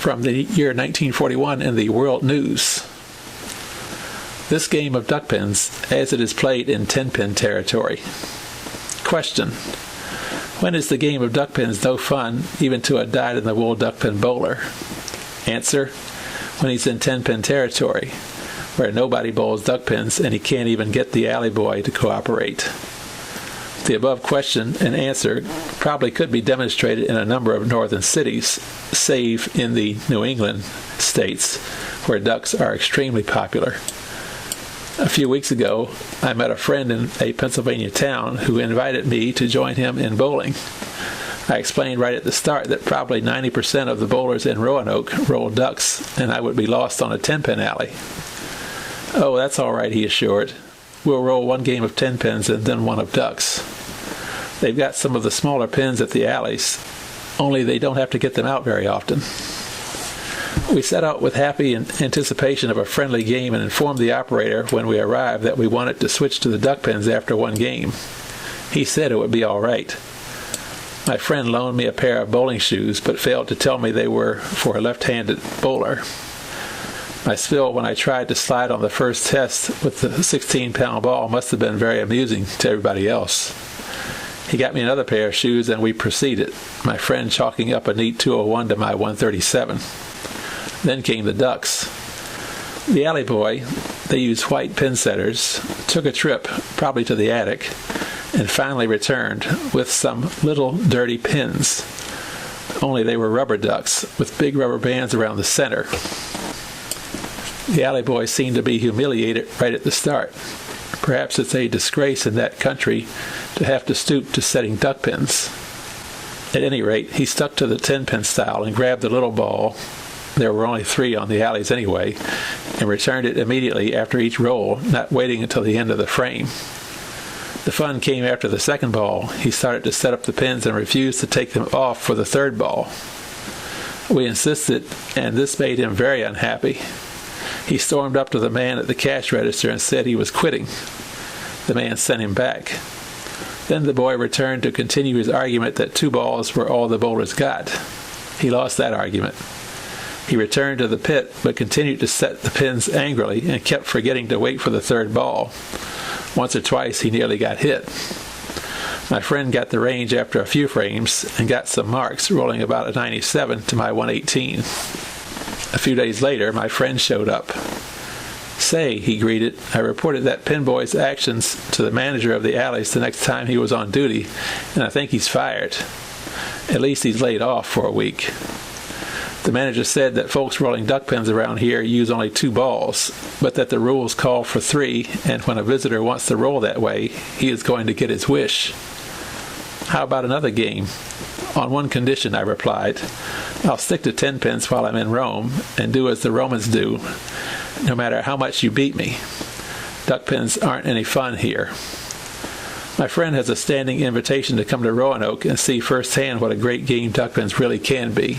from the year 1941 in the World News. This game of Duckpins as it is played in Tenpin territory. Question: when is the game of Duckpins no fun even to a dyed-in-the-wool duckpin bowler? Answer: when he's in Tenpin territory, where nobody bowls duckpins and he can't even get the alley boy to cooperate. The above question and answer probably could be demonstrated in a number of northern cities, save in the New England states, where ducks are extremely popular. A few weeks ago, I met a friend in a Pennsylvania town who invited me to join him in bowling. I explained right at the start that probably 90% of the bowlers in Roanoke roll ducks, and I would be lost on a 10-pin alley. "Oh, that's all right," he assured. "We'll roll one game of 10 pins and then one of ducks. They've got some of the smaller pins at the alleys, only they don't have to get them out very often." We set out with happy anticipation of a friendly game and informed the operator when we arrived that we wanted to switch to the duck pins after one game. He said it would be all right. My friend loaned me a pair of bowling shoes, but failed to tell me they were for a left-handed bowler. My spill when I tried to slide on the first test with the 16-pound ball must have been very amusing to everybody else. He got me another pair of shoes and we proceeded, my friend chalking up a neat 201 to my 137. Then came the ducks. The alley boy, they used white pin setters, took a trip, probably to the attic, and finally returned with some little dirty pins. Only they were rubber ducks with big rubber bands around the center. The alley boy seemed to be humiliated right at the start. Perhaps it's a disgrace in that country to have to stoop to setting duck pins. At any rate, he stuck to the 10-pin style and grabbed the little ball — there were only 3 on the alleys anyway — and returned it immediately after each roll, not waiting until the end of the frame. The fun came after the second ball. He started to set up the pins and refused to take them off for the third ball. We insisted, and this made him very unhappy. He stormed up to the man at the cash register and said he was quitting. The man sent him back. Then the boy returned to continue his argument that 2 balls were all the bowlers got. He lost that argument. He returned to the pit, but continued to set the pins angrily and kept forgetting to wait for the third ball. Once or twice he nearly got hit. My friend got the range after a few frames and got some marks, rolling about a 97 to my 118. A few days later, my friend showed up. "Say," he greeted, "I reported that pin boy's actions to the manager of the alleys the next time he was on duty, and I think he's fired. At least he's laid off for a week. The manager said that folks rolling duck pins around here use only 2 balls, but that the rules call for 3, and when a visitor wants to roll that way, he is going to get his wish." "How about another game?" "On one condition," I replied. "I'll stick to 10 pins while I'm in Rome, and do as the Romans do, no matter how much you beat me. Duck pins aren't any fun here." My friend has a standing invitation to come to Roanoke and see firsthand what a great game duck pins really can be.